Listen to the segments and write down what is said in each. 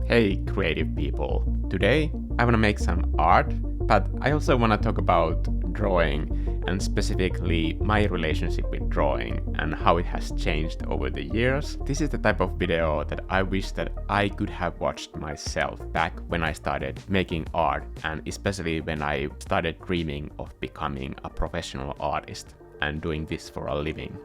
Hey creative people! Today I want to make some art, but I also want to talk about drawing and specifically my relationship with drawing and how it has changed over the years. This is the type of video that I wish that I could have watched myself back when I started making art, and especially when I started dreaming of becoming a professional artist and doing this for a living.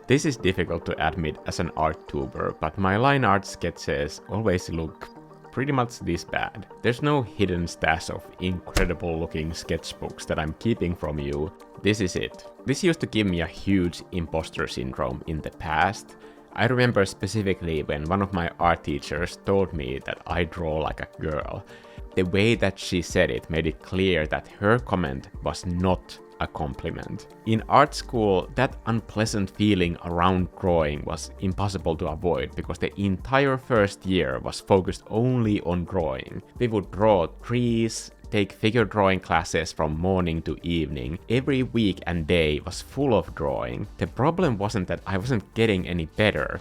This is difficult to admit as an art tuber, but my line art sketches always look pretty much this bad. There's no hidden stash of incredible looking sketchbooks that I'm keeping from you. This is it. This used to give me a huge imposter syndrome in the past. I remember specifically when one of my art teachers told me that I draw like a girl. The way that she said it made it clear that her comment was not a compliment. In art school, that unpleasant feeling around drawing was impossible to avoid because the entire first year was focused only on drawing. We would draw trees, take figure drawing classes from morning to evening. Every week and day was full of drawing. The problem wasn't that I wasn't getting any better.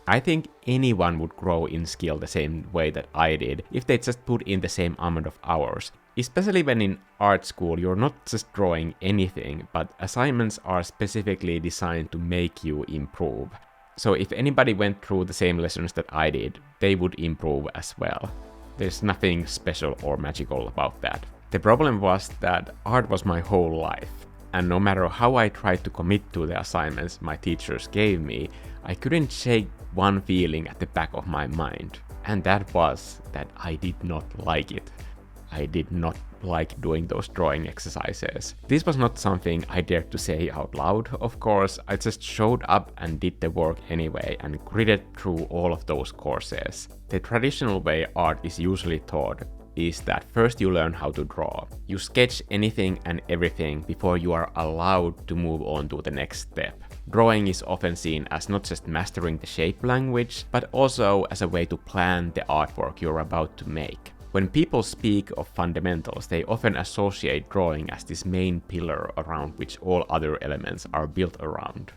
I think anyone would grow in skill the same way that I did if they just put in the same amount of hours. Especially when in art school you're not just drawing anything, but assignments are specifically designed to make you improve. So if anybody went through the same lessons that I did, they would improve as well. There's nothing special or magical about that. The problem was that art was my whole life, and no matter how I tried to commit to the assignments my teachers gave me, I couldn't shake one feeling at the back of my mind, and that was that I did not like it. I did not like doing those drawing exercises. This was not something I dared to say out loud, of course. I just showed up and did the work anyway and gritted through all of those courses. The traditional way art is usually taught is that first you learn how to draw. You sketch anything and everything before you are allowed to move on to the next step. Drawing is often seen as not just mastering the shape language, but also as a way to plan the artwork you're about to make. When people speak of fundamentals, they often associate drawing as this main pillar around which all other elements are built around.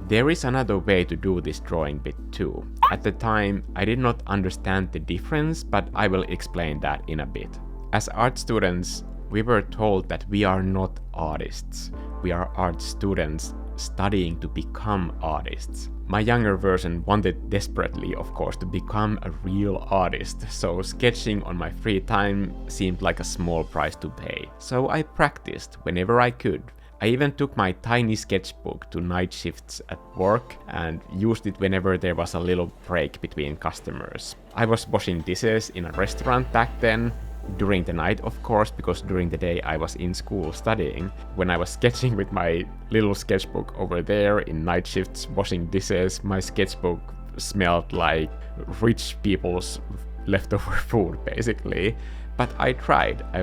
There is another way to do this drawing bit too. At the time, I did not understand the difference, but I will explain that in a bit. As art students, we were told that we are not artists. We are art students studying to become artists. My younger version wanted desperately, of course, to become a real artist, so sketching on my free time seemed like a small price to pay. So I practiced whenever I could. I even took my tiny sketchbook to night shifts at work and used it whenever there was a little break between customers. I was washing dishes in a restaurant back then, during the night of course, because during the day I was in school studying. When I was sketching with my little sketchbook over there in night shifts washing dishes, my sketchbook smelled like rich people's leftover food basically. But I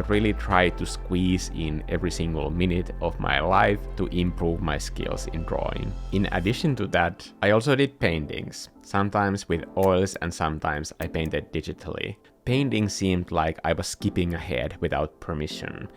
really tried to squeeze in every single minute of my life to improve my skills in drawing. In addition to that, I also did paintings, sometimes with oils and sometimes I painted digitally. Painting seemed like I was skipping ahead without permission.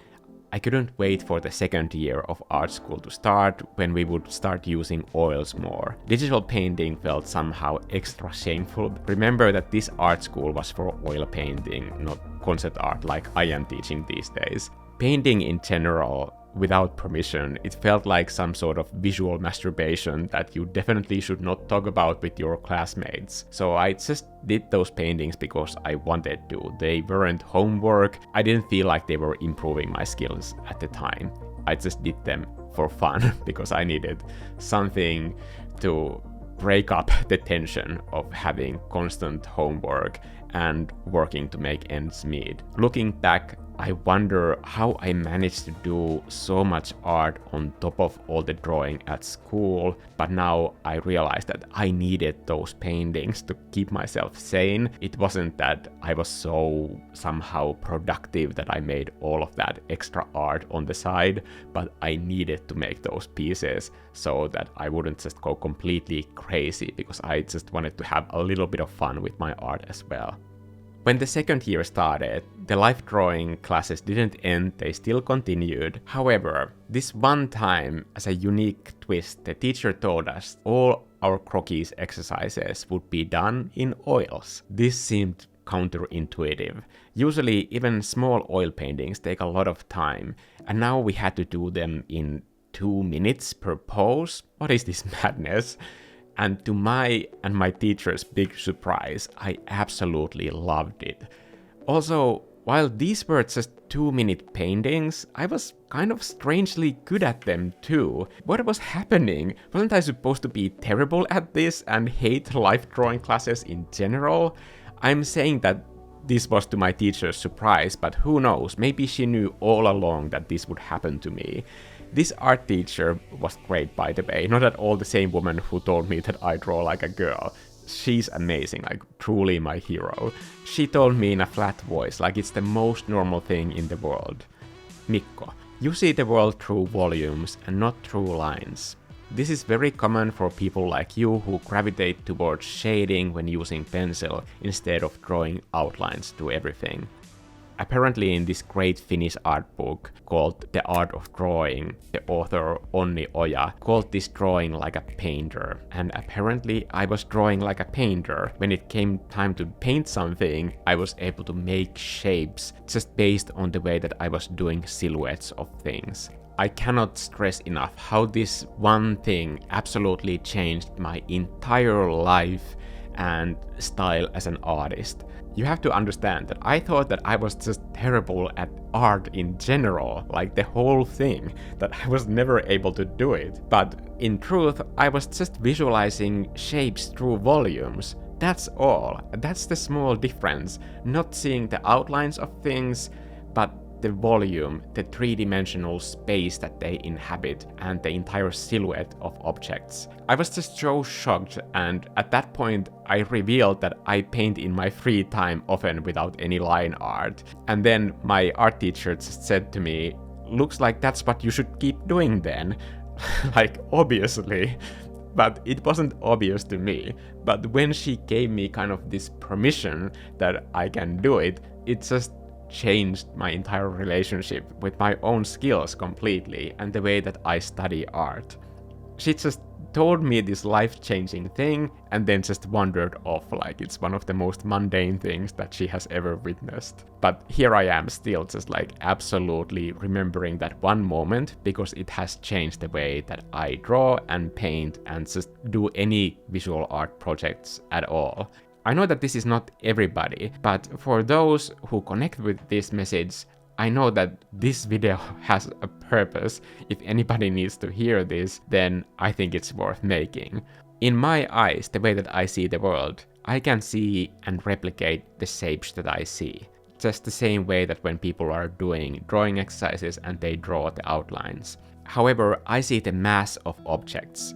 I couldn't wait for the second year of art school to start when we would start using oils more. Digital painting felt somehow extra shameful. Remember that this art school was for oil painting, not concept art like I am teaching these days. Painting in general, without permission, it felt like some sort of visual masturbation that you definitely should not talk about with your classmates. So I just did those paintings because I wanted to. They weren't homework. I didn't feel like they were improving my skills at the time. I just did them for fun because I needed something to break up the tension of having constant homework and working to make ends meet. Looking back, I wonder how I managed to do so much art on top of all the drawing at school, but now I realize that I needed those paintings to keep myself sane. It wasn't that I was so somehow productive that I made all of that extra art on the side, but I needed to make those pieces so that I wouldn't just go completely crazy because I just wanted to have a little bit of fun with my art as well. When the second year started, the life drawing classes didn't end, they still continued. However, this one time, as a unique twist, the teacher told us all our croquis exercises would be done in oils. This seemed counterintuitive. Usually, even small oil paintings take a lot of time, and now we had to do them in 2 minutes per pose. What is this madness? And to my and my teacher's big surprise, I absolutely loved it. Also, while these were just 2-minute paintings, I was kind of strangely good at them too. What was happening? Wasn't I supposed to be terrible at this and hate life drawing classes in general? I'm saying that this was to my teacher's surprise, but who knows, maybe she knew all along that this would happen to me. This art teacher was great, by the way, not at all the same woman who told me that I draw like a girl. She's amazing, like truly my hero. She told me in a flat voice, like it's the most normal thing in the world. Mikko, you see the world through volumes and not through lines. This is very common for people like you who gravitate towards shading when using pencil instead of drawing outlines to everything. Apparently in this great Finnish art book called The Art of Drawing, the author Onni Oja called this drawing like a painter. And apparently I was drawing like a painter. When it came time to paint something, I was able to make shapes just based on the way that I was doing silhouettes of things. I cannot stress enough how this one thing absolutely changed my entire life and style as an artist. You have to understand that I thought that I was just terrible at art in general, like the whole thing, that I was never able to do it. But in truth, I was just visualizing shapes through volumes. That's all. That's the small difference. Not seeing the outlines of things, but the volume, the three-dimensional space that they inhabit, and the entire silhouette of objects. I was just so shocked, and at that point I revealed that I paint in my free time often without any line art. And then my art teacher just said to me, "Looks like that's what you should keep doing then." Like, obviously. But it wasn't obvious to me. But when she gave me kind of this permission that I can do it, it just changed my entire relationship with my own skills completely and the way that I study art. She just told me this life-changing thing and then just wandered off like it's one of the most mundane things that she has ever witnessed. But here I am still just like absolutely remembering that one moment because it has changed the way that I draw and paint and just do any visual art projects at all. I know that this is not everybody, but for those who connect with this message, I know that this video has a purpose. If anybody needs to hear this, then I think it's worth making. In my eyes, the way that I see the world, I can see and replicate the shapes that I see. Just the same way that when people are doing drawing exercises and they draw the outlines. However, I see the mass of objects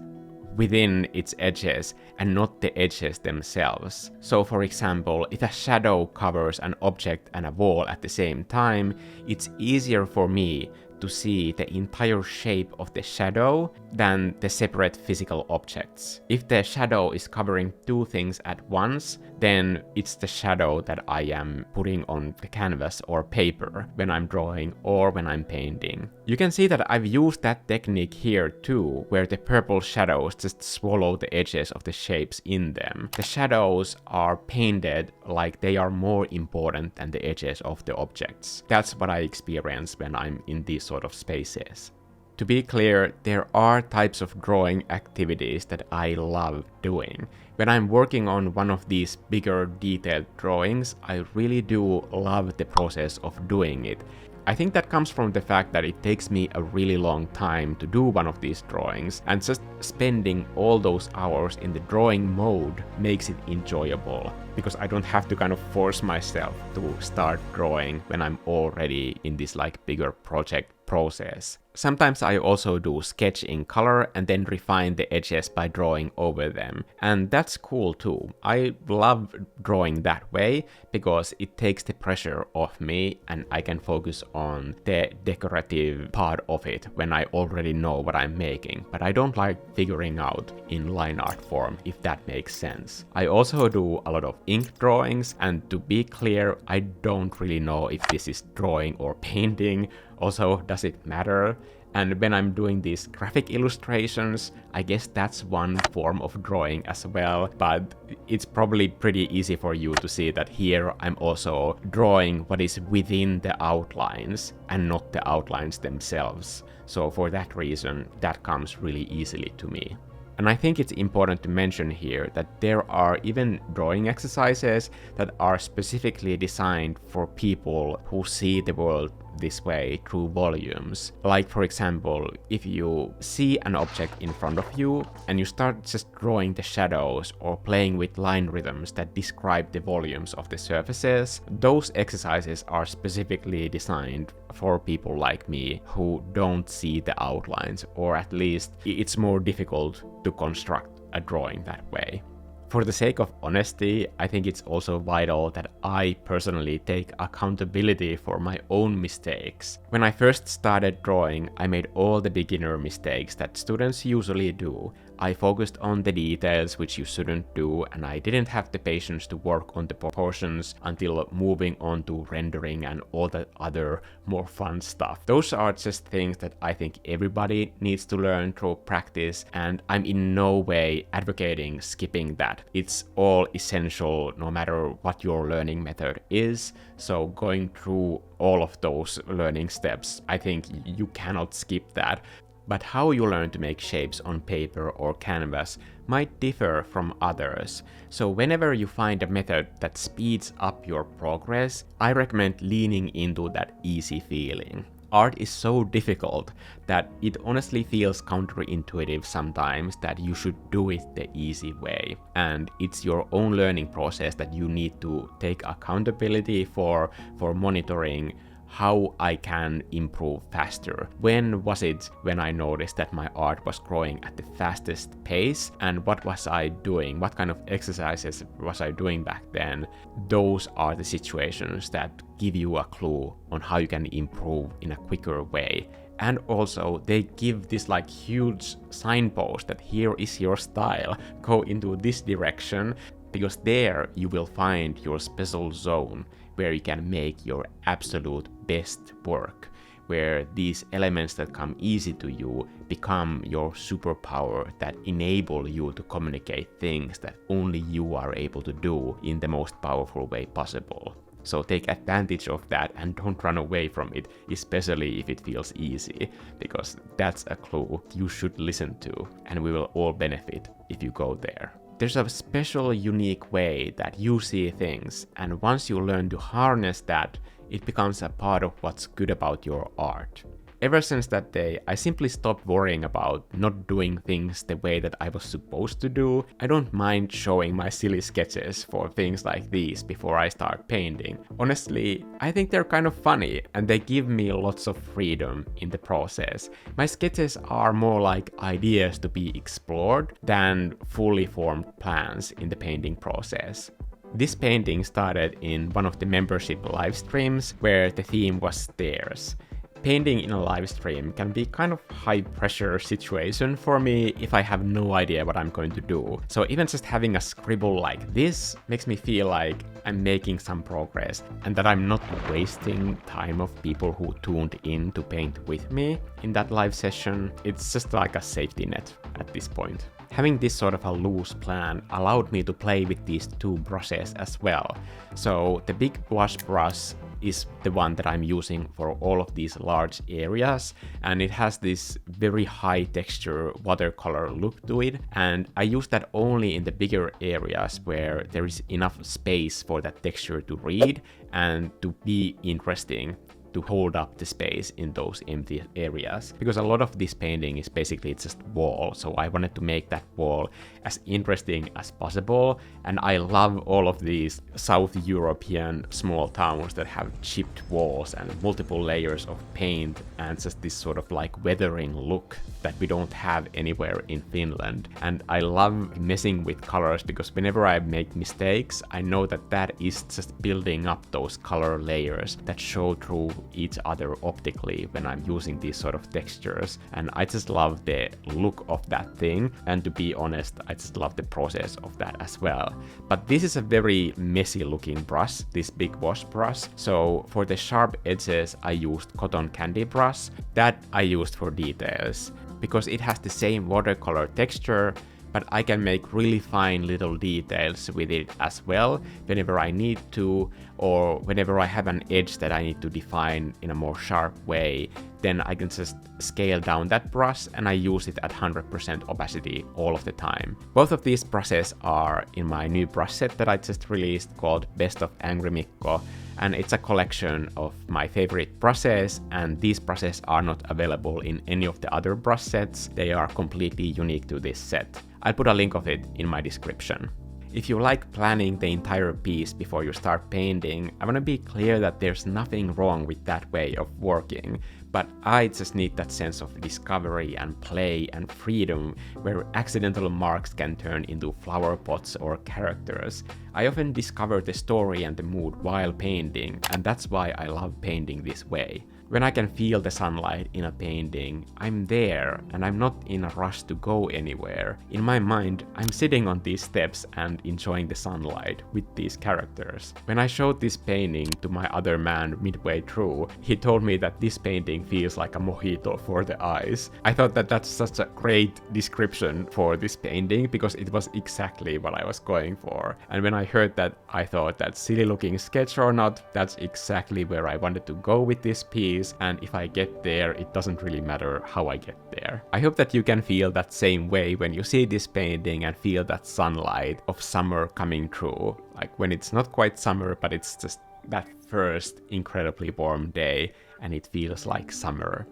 within its edges and not the edges themselves. So for example, if a shadow covers an object and a wall at the same time, it's easier for me to see the entire shape of the shadow than the separate physical objects. If the shadow is covering two things at once, then it's the shadow that I am putting on the canvas or paper when I'm drawing or when I'm painting. You can see that I've used that technique here too, where the purple shadows just swallow the edges of the shapes in them. The shadows are painted like they are more important than the edges of the objects. That's what I experience when I'm in these sort of spaces. To be clear, there are types of drawing activities that I love doing. When I'm working on one of these bigger detailed drawings, I really do love the process of doing it. I think that comes from the fact that it takes me a really long time to do one of these drawings, and just spending all those hours in the drawing mode makes it enjoyable, because I don't have to kind of force myself to start drawing when I'm already in this like bigger project process. Sometimes I also do sketch in color and then refine the edges by drawing over them. And that's cool too. I love drawing that way because it takes the pressure off me and I can focus on the decorative part of it when I already know what I'm making. But I don't like figuring out in line art form, if that makes sense. I also do a lot of ink drawings, and to be clear, I don't really know if this is drawing or painting. Also, does it matter? And when I'm doing these graphic illustrations, I guess that's one form of drawing as well, but it's probably pretty easy for you to see that here I'm also drawing what is within the outlines and not the outlines themselves. So for that reason, that comes really easily to me. And I think it's important to mention here that there are even drawing exercises that are specifically designed for people who see the world this way through volumes. Like for example, if you see an object in front of you and you start just drawing the shadows or playing with line rhythms that describe the volumes of the surfaces, those exercises are specifically designed for people like me who don't see the outlines, or at least it's more difficult to construct a drawing that way. For the sake of honesty, I think it's also vital that I personally take accountability for my own mistakes. When I first started drawing, I made all the beginner mistakes that students usually do. I focused on the details, which you shouldn't do, and I didn't have the patience to work on the proportions until moving on to rendering and all that other more fun stuff. Those are just things that I think everybody needs to learn through practice, and I'm in no way advocating skipping that. It's all essential no matter what your learning method is, so going through all of those learning steps, I think you cannot skip that. But how you learn to make shapes on paper or canvas might differ from others. So whenever you find a method that speeds up your progress, I recommend leaning into that easy feeling. Art is so difficult that it honestly feels counterintuitive sometimes that you should do it the easy way. And it's your own learning process that you need to take accountability for monitoring how I can improve faster. When was it when I noticed that my art was growing at the fastest pace, and what was I doing? What kind of exercises was I doing back then? Those are the situations that give you a clue on how you can improve in a quicker way. And also they give this like huge signpost that here is your style, go into this direction, because there you will find your special zone where you can make your absolute best work, where these elements that come easy to you become your superpower that enable you to communicate things that only you are able to do in the most powerful way possible. So take advantage of that and don't run away from it, especially if it feels easy, because that's a clue you should listen to, and we will all benefit if you go there. There's a special, unique way that you see things, and once you learn to harness that, it becomes a part of what's good about your art. Ever since that day, I simply stopped worrying about not doing things the way that I was supposed to do. I don't mind showing my silly sketches for things like these before I start painting. Honestly, I think they're kind of funny and they give me lots of freedom in the process. My sketches are more like ideas to be explored than fully formed plans in the painting process. This painting started in one of the membership live streams where the theme was stairs. Painting in a live stream can be kind of high pressure situation for me if I have no idea what I'm going to do. So even just having a scribble like this makes me feel like I'm making some progress and that I'm not wasting time of people who tuned in to paint with me in that live session. It's just like a safety net at this point. Having this sort of a loose plan allowed me to play with these two brushes as well. So the big blush brush is the one that I'm using for all of these large areas, and it has this very high texture watercolor look to it, and I use that only in the bigger areas where there is enough space for that texture to read and to be interesting. to hold up the space in those empty areas. Because a lot of this painting is basically just wall, so I wanted to make that wall as interesting as possible. And I love all of these South European small towns that have chipped walls and multiple layers of paint and just this sort of like weathering look that we don't have anywhere in Finland. And I love messing with colors because whenever I make mistakes, I know that that is just building up those color layers that show through each other optically when I'm using these sort of textures. And I just love the look of that thing. And to be honest, I just love the process of that as well. But this is a very messy looking brush, this big wash brush. So for the sharp edges, I used cotton candy brush. That I used for details, because it has the same watercolor texture, but I can make really fine little details with it as well whenever I need to, or whenever I have an edge that I need to define in a more sharp way, then I can just scale down that brush and I use it at 100% opacity all of the time. Both of these brushes are in my new brush set that I just released called Best of Angry Mikko, and it's a collection of my favorite brushes, and these brushes are not available in any of the other brush sets. They are completely unique to this set. I'll put a link of it in my description. If you like planning the entire piece before you start painting, I want to be clear that there's nothing wrong with that way of working, but I just need that sense of discovery and play and freedom where accidental marks can turn into flower pots or characters. I often discover the story and the mood while painting, and that's why I love painting this way. When I can feel the sunlight in a painting, I'm there and I'm not in a rush to go anywhere. In my mind, I'm sitting on these steps and enjoying the sunlight with these characters. When I showed this painting to my other man midway through, he told me that this painting feels like a mojito for the eyes. I thought that that's such a great description for this painting because it was exactly what I was going for. And when I heard that, I thought that silly looking sketch or not, that's exactly where I wanted to go with this piece. And if I get there, it doesn't really matter how I get there. I hope that you can feel that same way when you see this painting and feel that sunlight of summer coming through. Like when it's not quite summer, but it's just that first incredibly warm day and it feels like summer.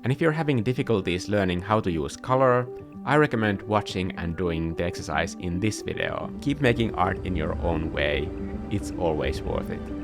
And if you're having difficulties learning how to use color, I recommend watching and doing the exercise in this video. Keep making art in your own way. It's always worth it.